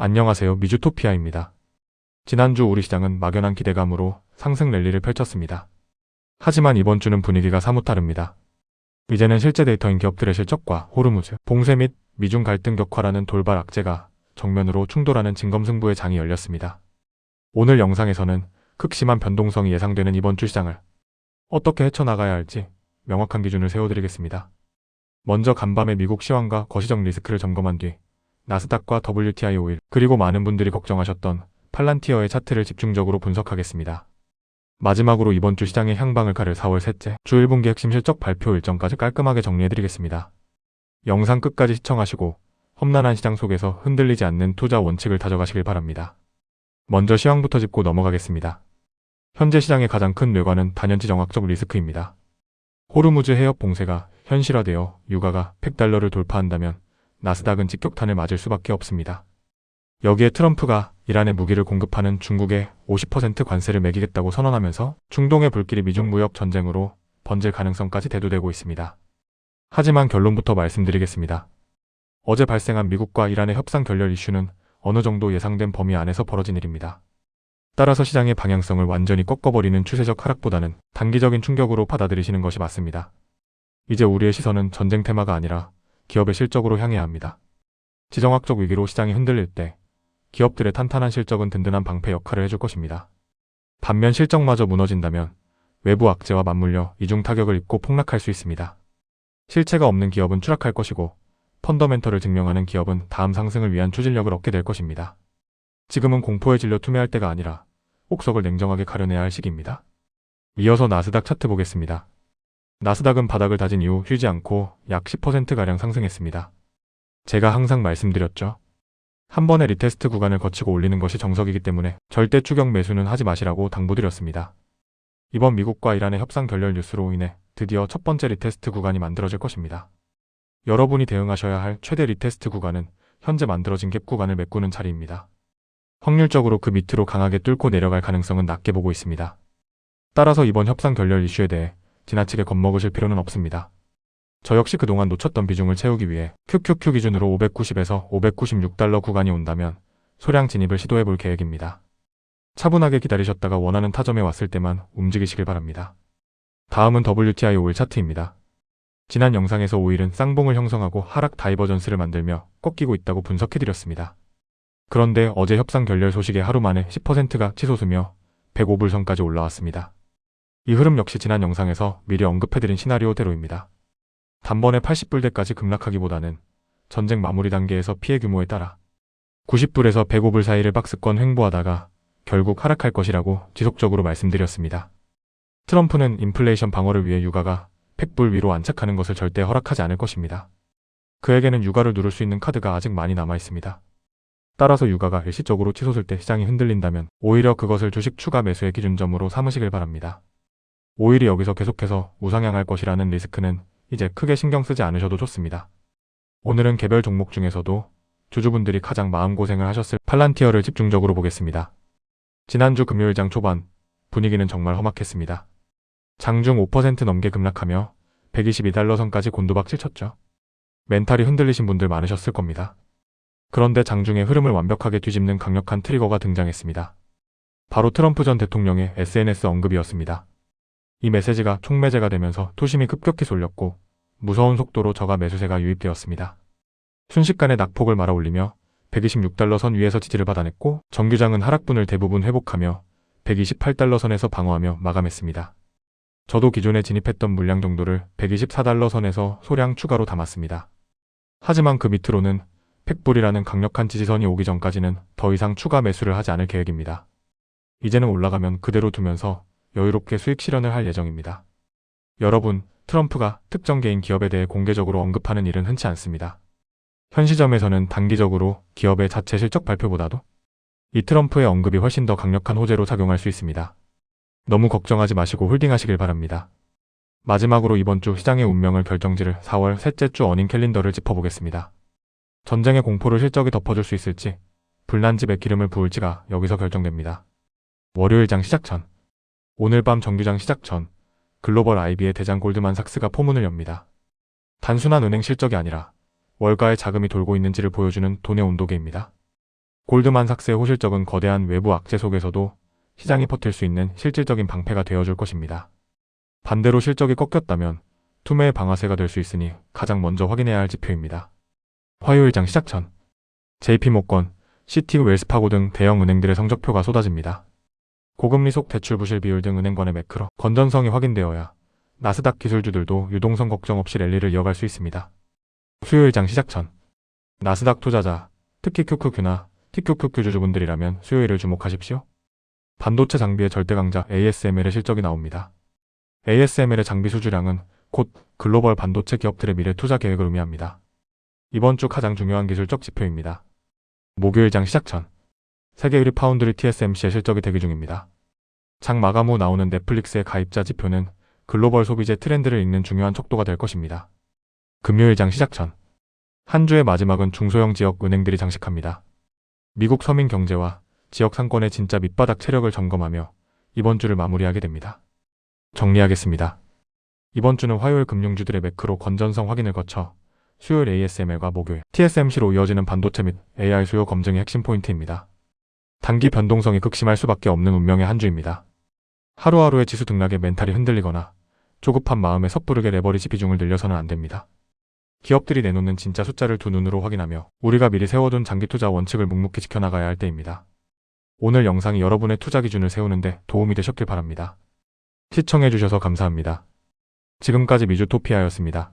안녕하세요. 미주토피아입니다. 지난주 우리 시장은 막연한 기대감으로 상승 랠리를 펼쳤습니다. 하지만 이번 주는 분위기가 사뭇 다릅니다. 이제는 실제 데이터인 기업들의 실적과 호르무즈, 봉쇄 및 미중 갈등 격화라는 돌발 악재가 정면으로 충돌하는 진검승부의 장이 열렸습니다. 오늘 영상에서는 극심한 변동성이 예상되는 이번 주 시장을 어떻게 헤쳐나가야 할지 명확한 기준을 세워드리겠습니다. 먼저 간밤에 미국 시황과 거시적 리스크를 점검한 뒤 나스닥과 WTI 오일, 그리고 많은 분들이 걱정하셨던 팔란티어의 차트를 집중적으로 분석하겠습니다. 마지막으로 이번 주 시장의 향방을 가를 4월 셋째 주 1분기 핵심 실적 발표 일정까지 깔끔하게 정리해드리겠습니다. 영상 끝까지 시청하시고 험난한 시장 속에서 흔들리지 않는 투자 원칙을 다져가시길 바랍니다. 먼저 시황부터 짚고 넘어가겠습니다. 현재 시장의 가장 큰 뇌관은 단연치 정학적 리스크입니다. 호르무즈 해협 봉쇄가 현실화되어 유가가 100달러를 돌파한다면 나스닥은 직격탄을 맞을 수밖에 없습니다. 여기에 트럼프가 이란에 무기를 공급하는 중국에 50% 관세를 매기겠다고 선언하면서 중동의 불길이 미중 무역 전쟁으로 번질 가능성까지 대두되고 있습니다. 하지만 결론부터 말씀드리겠습니다. 어제 발생한 미국과 이란의 협상 결렬 이슈는 어느 정도 예상된 범위 안에서 벌어진 일입니다. 따라서 시장의 방향성을 완전히 꺾어버리는 추세적 하락보다는 단기적인 충격으로 받아들이시는 것이 맞습니다. 이제 우리의 시선은 전쟁 테마가 아니라 기업의 실적으로 향해야 합니다. 지정학적 위기로 시장이 흔들릴 때 기업들의 탄탄한 실적은 든든한 방패 역할을 해줄 것입니다. 반면 실적마저 무너진다면 외부 악재와 맞물려 이중 타격을 입고 폭락할 수 있습니다. 실체가 없는 기업은 추락할 것이고 펀더멘털을 증명하는 기업은 다음 상승을 위한 추진력을 얻게 될 것입니다. 지금은 공포에 질려 투매할 때가 아니라 옥석을 냉정하게 가려내야 할 시기입니다. 이어서 나스닥 차트 보겠습니다. 나스닥은 바닥을 다진 이후 쉬지 않고 약 10%가량 상승했습니다. 제가 항상 말씀드렸죠. 한 번의 리테스트 구간을 거치고 올리는 것이 정석이기 때문에 절대 추격 매수는 하지 마시라고 당부드렸습니다. 이번 미국과 이란의 협상 결렬 뉴스로 인해 드디어 첫 번째 리테스트 구간이 만들어질 것입니다. 여러분이 대응하셔야 할 최대 리테스트 구간은 현재 만들어진 갭 구간을 메꾸는 자리입니다. 확률적으로 그 밑으로 강하게 뚫고 내려갈 가능성은 낮게 보고 있습니다. 따라서 이번 협상 결렬 이슈에 대해 지나치게 겁먹으실 필요는 없습니다. 저 역시 그동안 놓쳤던 비중을 채우기 위해 QQQ 기준으로 590에서 596달러 구간이 온다면 소량 진입을 시도해 볼 계획입니다. 차분하게 기다리셨다가 원하는 타점에 왔을 때만 움직이시길 바랍니다. 다음은 WTI 오일 차트입니다. 지난 영상에서 오일은 쌍봉을 형성하고 하락 다이버전스를 만들며 꺾이고 있다고 분석해드렸습니다. 그런데 어제 협상 결렬 소식에 하루 만에 10%가 치솟으며 105불선까지 올라왔습니다. 이 흐름 역시 지난 영상에서 미리 언급해드린 시나리오대로입니다. 단번에 80불대까지 급락하기보다는 전쟁 마무리 단계에서 피해 규모에 따라 90불에서 105불 사이를 박스권 횡보하다가 결국 하락할 것이라고 지속적으로 말씀드렸습니다. 트럼프는 인플레이션 방어를 위해 유가가 100불 위로 안착하는 것을 절대 허락하지 않을 것입니다. 그에게는 유가를 누를 수 있는 카드가 아직 많이 남아 있습니다. 따라서 유가가 일시적으로 치솟을 때 시장이 흔들린다면 오히려 그것을 주식 추가 매수의 기준점으로 삼으시길 바랍니다. 오일이 여기서 계속해서 우상향할 것이라는 리스크는 이제 크게 신경 쓰지 않으셔도 좋습니다. 오늘은 개별 종목 중에서도 주주분들이 가장 마음고생을 하셨을 팔란티어를 집중적으로 보겠습니다. 지난주 금요일장 초반 분위기는 정말 험악했습니다. 장중 5% 넘게 급락하며 122달러 선까지 곤두박질 쳤죠. 멘탈이 흔들리신 분들 많으셨을 겁니다. 그런데 장중의 흐름을 완벽하게 뒤집는 강력한 트리거가 등장했습니다. 바로 트럼프 전 대통령의 SNS 언급이었습니다. 이 메시지가 촉매제가 되면서 투심이 급격히 쏠렸고 무서운 속도로 저가 매수세가 유입되었습니다. 순식간에 낙폭을 말아올리며 126달러 선 위에서 지지를 받아냈고 정규장은 하락분을 대부분 회복하며 128달러 선에서 방어하며 마감했습니다. 저도 기존에 진입했던 물량 정도를 124달러 선에서 소량 추가로 담았습니다. 하지만 그 밑으로는 100불이라는 강력한 지지선이 오기 전까지는 더 이상 추가 매수를 하지 않을 계획입니다. 이제는 올라가면 그대로 두면서 여유롭게 수익 실현을 할 예정입니다. 여러분, 트럼프가 특정 개인 기업에 대해 공개적으로 언급하는 일은 흔치 않습니다. 현 시점에서는 단기적으로 기업의 자체 실적 발표보다도 이 트럼프의 언급이 훨씬 더 강력한 호재로 작용할 수 있습니다. 너무 걱정하지 마시고 홀딩하시길 바랍니다. 마지막으로 이번 주 시장의 운명을 결정지를 4월 셋째 주 어닝 캘린더를 짚어보겠습니다. 전쟁의 공포를 실적이 덮어줄 수 있을지, 불난 집에 기름을 부을지가 여기서 결정됩니다. 월요일장 시작 전, 오늘 밤 정규장 시작 전 글로벌 IB의 대장 골드만삭스가 포문을 엽니다. 단순한 은행 실적이 아니라 월가의 자금이 돌고 있는지를 보여주는 돈의 온도계입니다. 골드만삭스의 호실적은 거대한 외부 악재 속에서도 시장이 버틸 수 있는 실질적인 방패가 되어줄 것입니다. 반대로 실적이 꺾였다면 투매의 방아쇠가 될 수 있으니 가장 먼저 확인해야 할 지표입니다. 화요일장 시작 전 JP모건, 시티 웰스파고 등 대형 은행들의 성적표가 쏟아집니다. 고금리 속 대출 부실 비율 등 은행권의 매크로 건전성이 확인되어야 나스닥 기술주들도 유동성 걱정 없이 랠리를 이어갈 수 있습니다. 수요일장 시작 전 나스닥 투자자, 특히 QQQ나 TQQQ 주주분들이라면 수요일을 주목하십시오. 반도체 장비의 절대 강자 ASML의 실적이 나옵니다. ASML의 장비 수주량은 곧 글로벌 반도체 기업들의 미래 투자 계획을 의미합니다. 이번 주 가장 중요한 기술적 지표입니다. 목요일장 시작 전 세계 1위 파운드리 TSMC의 실적이 대기 중입니다. 장 마감 후 나오는 넷플릭스의 가입자 지표는 글로벌 소비재 트렌드를 읽는 중요한 척도가 될 것입니다. 금요일장 시작 전 한 주의 마지막은 중소형 지역 은행들이 장식합니다. 미국 서민 경제와 지역 상권의 진짜 밑바닥 체력을 점검하며 이번 주를 마무리하게 됩니다. 정리하겠습니다. 이번 주는 화요일 금융주들의 매크로 건전성 확인을 거쳐 수요일 ASML과 목요일 TSMC로 이어지는 반도체 및 AI 수요 검증의 핵심 포인트입니다. 단기 변동성이 극심할 수밖에 없는 운명의 한 주입니다. 하루하루의 지수 등락에 멘탈이 흔들리거나 조급한 마음에 섣부르게 레버리지 비중을 늘려서는 안 됩니다. 기업들이 내놓는 진짜 숫자를 두 눈으로 확인하며 우리가 미리 세워둔 장기 투자 원칙을 묵묵히 지켜나가야 할 때입니다. 오늘 영상이 여러분의 투자 기준을 세우는데 도움이 되셨길 바랍니다. 시청해주셔서 감사합니다. 지금까지 미주토피아였습니다.